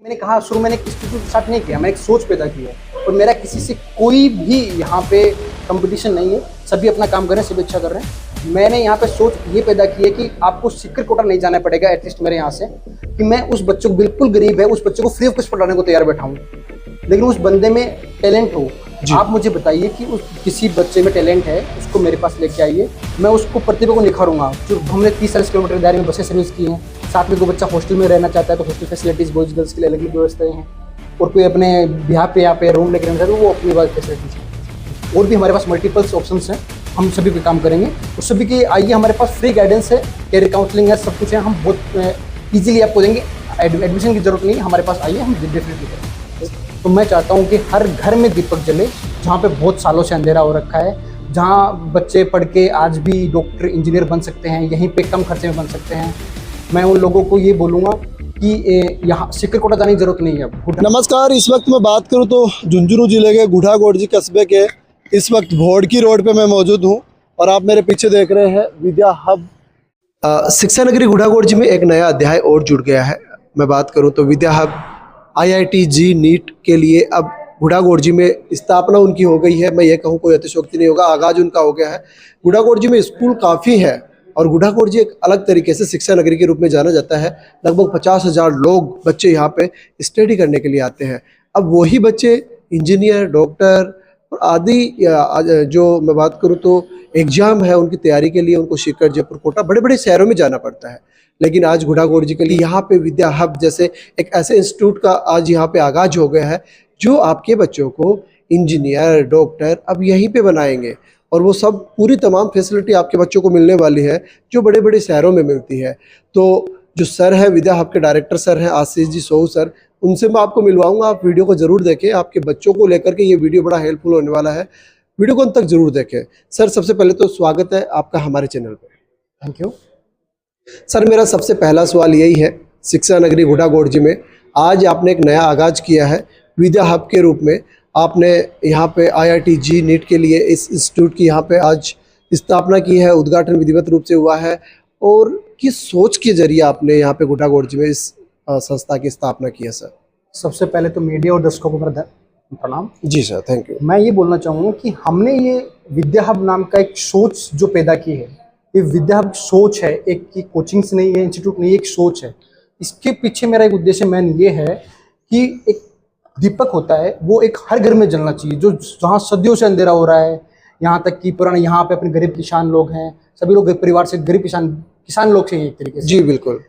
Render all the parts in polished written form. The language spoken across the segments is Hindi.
मैंने कहा शुरू मैंने एक इंस्टीट्यूट स्टार्ट नहीं किया, मैंने एक सोच पैदा की है और मेरा किसी से कोई भी यहाँ पे कंपटीशन नहीं है। सभी अपना काम कर रहे हैं, सभी अच्छा कर रहे हैं। मैंने यहाँ पे सोच ये पैदा की है कि आपको सीकर कोटा नहीं जाना पड़ेगा एटलीस्ट मेरे यहाँ से, कि मैं उस बच्चे को बिल्कुल गरीब है उस बच्चे को फ्री ऑफ कॉस्ट पढ़ाने को तैयार बैठा हूँ, लेकिन उस बंदे में टैलेंट हो। आप मुझे बताइए कि उस किसी बच्चे में टैलेंट है, उसको मेरे पास लेके आइए, मैं उसको प्रतिभा को निखारूंगा। जो हमने 30-40 किलोमीटर दायरे में बसें सर्विस की हैं, साथ में कोई बच्चा हॉस्टल में रहना चाहता है तो हॉस्टल फैसिलिटीज़ बॉयज़ गर्ल्स के लिए अलग अलग व्यवस्थाएं हैं, और कोई अपने यहाँ पे रूम लेकर रहना चाहता है तो वो अपनी बात फैसिलिटीज़ हैं। और भी हमारे पास मल्टीपल्स ऑप्शंस हैं, हम सभी पे काम करेंगे। और सभी की आइए, हमारे पास फ्री गाइडेंस है, कैरियर काउंसलिंग है, सब कुछ है। हम बहुत ईजिली आपको देंगे, एडमिशन की जरूरत नहीं है, हमारे पास आइए, हम डेफिनेटली करेंगे। तो मैं चाहता हूँ कि हर घर में दीपक जले, जहाँ पे बहुत सालों से अंधेरा हो रखा है, जहाँ बच्चे पढ़ के आज भी डॉक्टर इंजीनियर बन सकते हैं, यहीं पे कम खर्चे में बन सकते हैं। मैं उन लोगों को ये बोलूँगा कि यहाँ सीकर कोटा जाने की जरूरत नहीं है अब। नमस्कार, इस वक्त मैं बात करूं तो झुंझुनू जिले के गुढ़ागोड़जी कस्बे के इस वक्त भोड़की रोड पे मैं मौजूद हूं और आप मेरे पीछे देख रहे हैं विद्या हब। शिक्षा नगरी गुढ़ागोड़जी में एक नया अध्याय और जुड़ गया है। मैं बात करूं तो विद्या हब IIT जी नीट के लिए अब गुढ़ागोड़जी में स्थापना उनकी हो गई है। मैं ये कहूँ कोई अतिशयोक्ति नहीं होगा, आगाज उनका हो गया है। गुढ़ागोड़जी में स्कूल काफ़ी है और गुढ़ागोड़जी एक अलग तरीके से शिक्षा नगरी के रूप में जाना जाता है। लगभग 50,000 लोग बच्चे यहाँ पे स्टडी करने के लिए आते हैं। अब वही बच्चे इंजीनियर, डॉक्टर और आदि जो मैं बात करूँ तो एग्जाम है उनकी तैयारी के लिए उनको सीकर, जयपुर, कोटा, बड़े बड़े शहरों में जाना पड़ता है। लेकिन आज गुढ़ागोड़जी के लिए यहाँ पे विद्या हब जैसे एक ऐसे इंस्टीट्यूट का आज यहाँ पे आगाज हो गया है, जो आपके बच्चों को इंजीनियर, डॉक्टर अब यहीं पे बनाएंगे। और वो सब पूरी तमाम फैसिलिटी आपके बच्चों को मिलने वाली है जो बड़े बड़े शहरों में मिलती है। तो जो सर है विद्या हब के डायरेक्टर सर हैं आशीष जी सोहू सर, उनसे मैं आपको मिलवाऊंगा। आप वीडियो को ज़रूर देखें, आपके बच्चों को लेकर के ये वीडियो बड़ा हेल्पफुल होने वाला है। वीडियो को अंत तक जरूर देखें। सर, सबसे पहले तो स्वागत है आपका हमारे चैनल पर। थैंक यू सर, मेरा सबसे पहला सवाल यही है, शिक्षा नगरी गुढ़ागोड़जी में आज आपने एक नया आगाज किया है विद्या हब के रूप में। आपने यहाँ पे IIT जी नीट के लिए इस इंस्टीट्यूट की यहाँ पे आज स्थापना की है, उद्घाटन विधिवत रूप से हुआ है। और किस सोच के जरिए आपने यहाँ पे गुढ़ागोड़जी में इस संस्था की स्थापना की है सर? सबसे पहले तो मीडिया और दर्शकों को मेरा प्रणाम। जी सर, थैंक यू। मैं ये बोलना चाहूँगा कि हमने ये विद्या हब नाम का एक सोच जो पैदा की है, ये विद्या हब सोच है, एक की कोचिंग्स नहीं है, इंस्टीट्यूट नहीं है, एक सोच है। इसके पीछे मेरा एक उद्देश्य मैन ये है कि एक दीपक होता है वो एक हर घर में जलना चाहिए, जो जहाँ सदियों से अंधेरा हो रहा है। यहाँ तक कि पुराने यहाँ पे अपने गरीब किसान लोग हैं, सभी लोग परिवार से गरीब किसान लोग से एक तरीके से। जी बिल्कुल।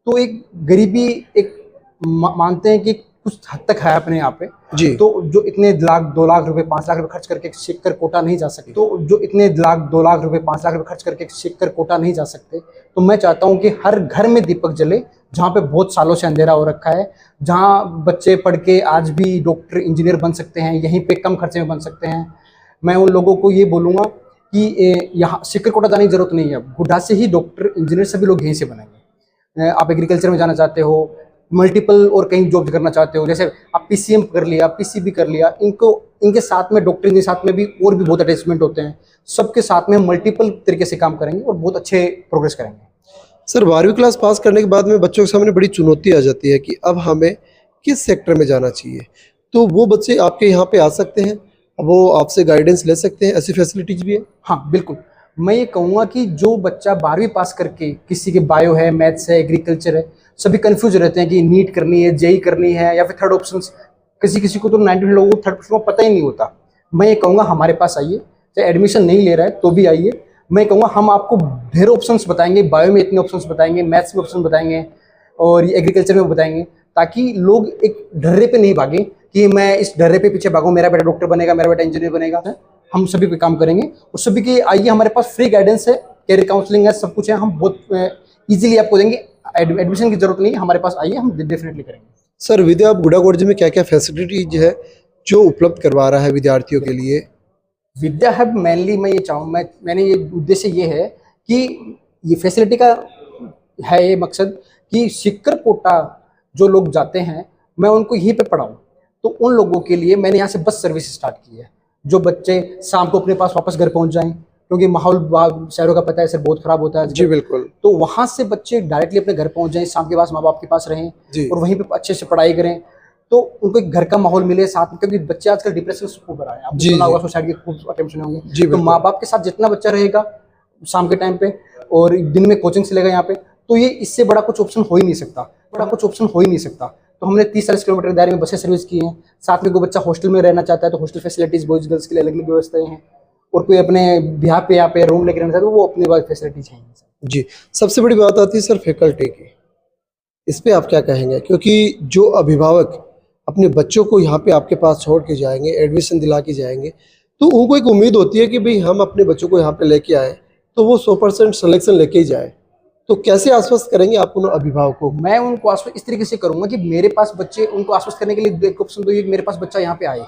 तो एक गरीबी एक मानते हैं कि कुछ हद तक है अपने यहाँ पे जी। तो जो इतने लाख 2 लाख रुपए 5 लाख रुपए खर्च करके सीकर कोटा नहीं जा सकते, तो जो इतने लाख 2 लाख रुपए 5 लाख रुपए खर्च करके सीकर कोटा नहीं जा सकते, तो मैं चाहता हूँ कि हर घर में दीपक जले, जहाँ पे बहुत सालों से अंधेरा हो रखा है, जहाँ बच्चे पढ़ के आज भी डॉक्टर इंजीनियर बन सकते हैं, यहीं पे कम खर्चे में बन सकते हैं। मैं उन लोगों को ये बोलूँगा कि यहाँ सीकर कोटा जाने की जरूरत नहीं है, गुढ़ा से ही डॉक्टर इंजीनियर सभी लोग यहीं से बनेंगे। आप एग्रीकल्चर में जाना चाहते हो, मल्टीपल और कहीं जॉब करना चाहते हो, जैसे आप PCM कर लिया, PCB कर लिया, इनके साथ में डॉक्टर के साथ में भी और भी बहुत अटैचमेंट होते हैं। सबके साथ में मल्टीपल तरीके से काम करेंगे और बहुत अच्छे प्रोग्रेस करेंगे। सर, 12वीं क्लास पास करने के बाद में बच्चों के सामने बड़ी चुनौती आ जाती है कि अब हमें किस सेक्टर में जाना चाहिए, तो वो बच्चे आपके यहाँ पे आ सकते हैं, वो आपसे गाइडेंस ले सकते हैं, ऐसी फैसिलिटीज भी है? हाँ बिल्कुल। मैं ये कहूँगा कि जो बच्चा 12वीं पास करके, किसी के बायो है, मैथ्स है, एग्रीकल्चर है, सभी कंफ्यूज रहते हैं कि नीट करनी है, JEE करनी है या फिर थर्ड ऑप्शन। किसी को तो 90 लोगों को थर्ड ऑप्शन पता ही नहीं होता। मैं ये कहूँगा हमारे पास आइए, चाहे एडमिशन नहीं ले रहा है तो भी आइए। मैं कहूँगा हम आपको ढेर ऑप्शंस बताएंगे, बायो में इतने ऑप्शंस बताएंगे, मैथ्स में ऑप्शन बताएंगे और एग्रीकल्चर में बताएंगे, ताकि लोग एक ढर्रे पे नहीं भागें कि मैं इस ढर्रे पे पीछे भागूँ, मेरा बेटा डॉक्टर बनेगा, मेरा बेटा इंजीनियर बनेगा। हम सभी पे काम करेंगे और सभी के आइए, हमारे पास फ्री गाइडेंस है, कैरियर काउंसलिंग है, सब कुछ है। हम बहुत ईजिली आपको देंगे, एडमिशन की जरूरत नहीं है, हमारे पास आइए, हम डेफिनेटली करेंगे। सर, विद्या हब गुढ़ागोड़जी में क्या क्या फैसिलिटीज है जो उपलब्ध करवा रहा है विद्यार्थियों के लिए? विद्या हब मेनली मैं ये मैंने ये उद्देश्य ये है कि ये फैसिलिटी का है ये मकसद कि सीकर कोटा जो लोग जाते हैं, मैं उनको यहीं पे पढ़ाऊँ। तो उन लोगों के लिए मैंने यहाँ से बस सर्विस स्टार्ट की है, जो बच्चे शाम को अपने पास वापस घर पहुँच जाएँ, क्योंकि माहौल शहरों का पता है सर बहुत खराब होता है। जी बिल्कुल। तो वहाँ से बच्चे डायरेक्टली अपने घर पहुँच जाएं, शाम के पास माँ बाप के पास रहें और वहीं पे अच्छे से पढ़ाई करें। तो उनको एक घर का माहौल मिले साथ में, क्योंकि बच्चे आजकल डिप्रेशन से खूब रहा है, आपने जी, सुना होगा जी। सुसाइड के खूब अटेम्प्ट होंगे। जी, तो बिल्कुल। माँ बाप के साथ जितना बच्चा रहेगा शाम के टाइम पे और दिन में कोचिंग से लेगा यहाँ पे, तो ये इससे बड़ा कुछ ऑप्शन हो ही नहीं सकता, तो हमने 30-40 किलोमीटर के दायरे में बसें सर्विस की हैं। साथ में कोई बच्चा हॉस्टल में रहना चाहता है तो हॉस्टल फैसिलिटीज बॉयज गर्ल्स के लिए अलग अलग व्यवस्थाएं हैं, और कोई अपने बिहार पे यहाँ पे रूम लेके रहना चाहता है तो वो अपनी फैसिलिटीज हैं। जी, सबसे बड़ी बात आती है सर फैकल्टी की, इस पे आप क्या कहेंगे? क्योंकि जो अभिभावक अपने बच्चों को यहाँ पे आपके पास छोड़ के जाएंगे, एडमिशन दिला के जाएंगे, तो उनको एक उम्मीद होती है कि भाई हम अपने बच्चों को यहाँ पे लेके आए तो वो 100% सिलेक्शन लेके ही जाए। तो कैसे आश्वस्त करेंगे आप उन अभिभावकों को? मैं उनको आश्वस्त इस तरीके से करूंगा कि मेरे पास बच्चे, उनको आश्वस्त करने के लिए एक ऑप्शन तो ये कि मेरे पास बच्चा यहाँ पे आए,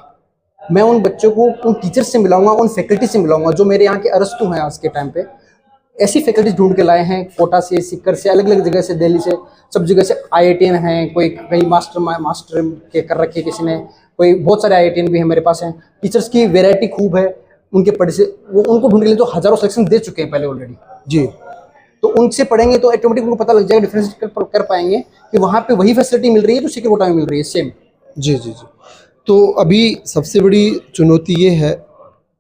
मैं उन बच्चों को उन टीचर्स से मिलाऊंगा, उन फैकल्टी से मिलाऊंगा जो मेरे यहाँ के अरस्तु हैं आज के टाइम पे। ऐसी फैकल्टीज ढूंढ के लाए हैं, कोटा से, सीकर से, अलग अलग जगह से, दिल्ली से, सब जगह से। IITian हैं, कोई कहीं मास्टर के कर रखे किसी ने, कोई बहुत सारे IITian भी हैं मेरे पास हैं। टीचर्स की वैरायटी खूब है, उनके पढ़े से वो उनको ढूंढ के लिए तो हजारों सिलेक्शन दे चुके हैं पहले ऑलरेडी। जी, तो उनसे पढ़ेंगे तो ऑटोमेटिक उनको पता लग जाएगा, डिफरेंस कर पाएंगे कि वहाँ पे वही फैसिलिटी मिल रही है जो सीकर कोटा में मिल रही है, सेम। जी, जी, जी। तो अभी सबसे बड़ी चुनौती ये है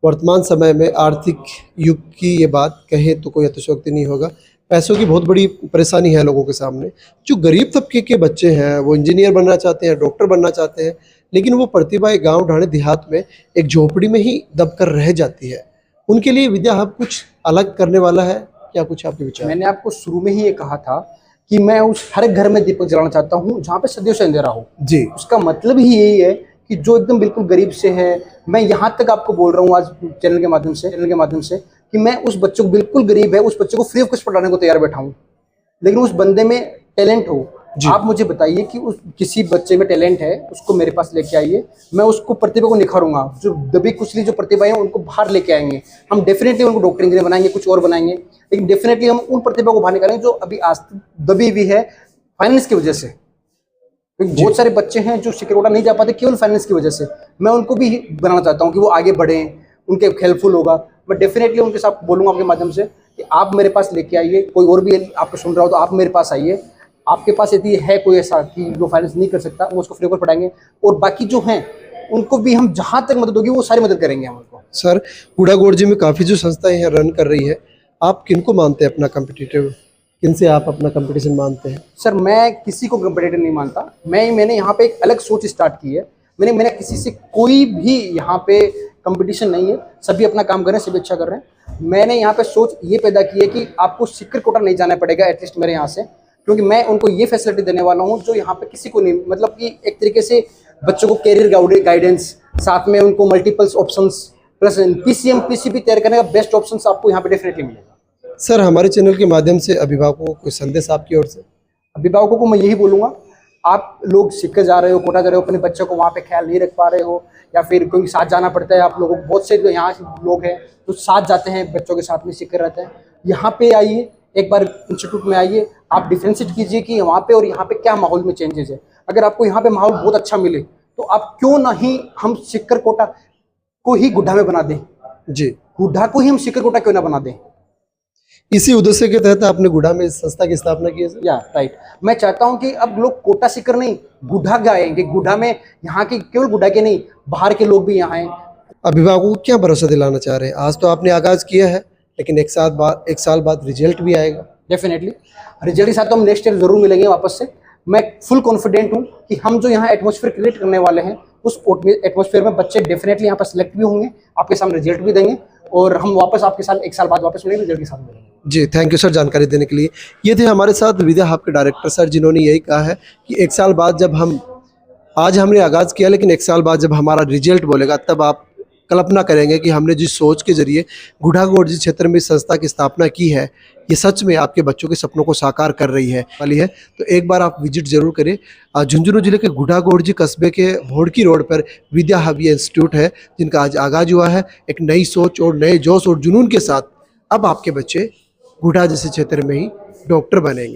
वर्तमान समय में, आर्थिक युग की ये बात कहें तो कोई अतिशयोक्ति नहीं होगा, पैसों की बहुत बड़ी परेशानी है लोगों के सामने। जो गरीब तबके के बच्चे हैं वो इंजीनियर बनना चाहते हैं, डॉक्टर बनना चाहते हैं, लेकिन वो प्रतिभा गाँव ढाणे देहात में एक झोपड़ी में ही दब कर रह जाती है। उनके लिए विद्या हब कुछ अलग करने वाला है क्या? कुछ आपके विचार? मैंने आपको शुरू में ही ये कहा था कि मैं उस हर घर में दीपक जलाना चाहता हूँ जहाँ पे सदियों से अंधेरा हो। जी, उसका मतलब ही यही है कि जो एकदम बिल्कुल गरीब से है, मैं यहाँ तक आपको बोल रहा हूँ आज चैनल के माध्यम से कि मैं उस बच्चे को, बिल्कुल गरीब है, उस बच्चे को फ्री ऑफ कॉस्ट पढ़ाने को तैयार बैठा हूँ, लेकिन उस बंदे में टैलेंट हो। आप मुझे बताइए कि उस किसी बच्चे में टैलेंट है, उसको मेरे पास लेके आइए, मैं उसको प्रतिभा को निखारूंगा। जो दबी कुचली जो प्रतिभा है उनको बाहर लेके आएंगे हम, डेफिनेटली उनको डॉक्टर इंजीनियर बनाएंगे, कुछ और बनाएंगे, लेकिन डेफिनेटली हम उन प्रतिभा को बाहर निकालेंगे जो अभी आज दबी हुई है फाइनेंस की वजह से। क्योंकि बहुत सारे बच्चे हैं जो सीकर कोटा नहीं जा पाते केवल फाइनेंस की वजह से। मैं उनको भी बनाना चाहता हूँ कि वो आगे बढ़ें, उनके हेल्पफुल होगा। मैं डेफिनेटली उनके साथ बोलूँगा आपके माध्यम से कि आप मेरे पास लेके आइए, कोई और भी आपको सुन रहा हो तो आप मेरे पास आइए। आपके पास यदि है कोई ऐसा कि जो फाइनेंस नहीं कर सकता, वो उसको फ्री ऑफ पढ़ाएंगे, और बाकी जो हैं उनको भी हम जहाँ तक मदद होगी वो सारी मदद करेंगे हम उनको। सर गुड़ागोड़ जी में काफ़ी जो संस्थाएं हैं रन कर रही है, आप किनको मानते हैं अपना कम्पिटिटिव? किनसे आप अपना कंपटीशन मानते हैं? सर मैं किसी को कंपटीटर नहीं मानता, मैंने यहाँ पे एक अलग सोच स्टार्ट की है। मैंने किसी से कोई भी यहाँ पे कंपटीशन नहीं है, सभी अपना काम कर रहे हैं, सभी अच्छा कर रहे हैं। मैंने यहाँ पे सोच ये पैदा की है कि आपको सीकर कोटा नहीं जाना पड़ेगा एटलीस्ट मेरे यहाँ से, क्योंकि मैं उनको ये फैसिलिटी देने वाला हूँ जो यहाँ पे किसी को नहीं, मतलब कि एक तरीके से बच्चों को कैरियर गाइडेंस, साथ में उनको multiples options plus PCM PCB तैयार करने का बेस्ट ऑप्शंस आपको यहाँ पे डेफिनेटली मिलेगा। सर हमारे चैनल के माध्यम से अभिभावकों को कोई संदेश आपकी ओर से? अभिभावकों को मैं यही बोलूँगा, आप लोग सीकर जा रहे हो, कोटा जा रहे हो, अपने बच्चों को वहाँ पे ख्याल नहीं रख पा रहे हो, या फिर कोई साथ जाना पड़ता है, आप लोगों को बहुत से यहाँ लोग हैं जो साथ जाते हैं बच्चों के साथ में सीकर रहते हैं, यहाँ पे आइए, एक बार इंस्टीट्यूट में आइए, आप डिफ्रेंशिएट कीजिए कि वहाँ पे और यहाँ पे क्या माहौल में चेंजेस है। अगर आपको यहाँ पे माहौल बहुत अच्छा मिले तो आप क्यों नहीं हम सीकर कोटा को ही गुड्ढा में बना दें। जी, गुड्ढा को ही हम सीकर कोटा क्यों ना बना दें। इसी उद्देश्य के तहत आपने गुड्ढा में इस संस्था की स्थापना की है सर? या राइट, मैं चाहता हूं कि अब लोग कोटा सीकर नहीं गुड्ढा के आएंगे, गुड्ढा में यहाँ के केवल गुड्ढा के नहीं बाहर के लोग भी यहाँ आए। अभिभावकों को क्या भरोसा दिलाना चाह रहे हैं? आज तो आपने आगाज किया है, लेकिन एक साल बाद रिजल्ट भी आएगा। डेफिनेटली रिजल्ट के साथ तो हम नेक्स्ट ईयर जरूर मिलेंगे वापस से। मैं फुल कॉन्फिडेंट हूँ कि हम जो यहाँ एटमॉस्फेयर क्रिएट करने वाले हैं उस एटमॉस्फेयर में बच्चे डेफिनेटली यहाँ पर सिलेक्ट भी होंगे, आपके सामने रिजल्ट भी देंगे, और हम वापस आपके साथ एक साल बाद वापस मिलेंगे, रिजल्ट के साथ मिलेंगे। जी, थैंक यू सर जानकारी देने के लिए। ये थे हमारे साथ विद्या हब के डायरेक्टर सर, जिन्होंने यही कहा है कि एक साल बाद जब आज हमने आगाज़ किया, लेकिन एक साल बाद जब हमारा रिजल्ट बोलेगा तब आप कल्पना करेंगे कि हमने जिस सोच के जरिए गुड़ागोड़ जी क्षेत्र में इस संस्था की स्थापना की है, ये सच में आपके बच्चों के सपनों को साकार कर रही है वाली है। तो एक बार आप विजिट जरूर करें। झुंझुनू जिले के गुड़ागोड़ जी कस्बे के भोड़की रोड पर विद्या हब ये इंस्टीट्यूट है, जिनका आज आगाज हुआ है। एक नई सोच और नए जोश और जुनून के साथ अब आपके बच्चे गुड़ा जैसे क्षेत्र में ही डॉक्टर बनेंगे।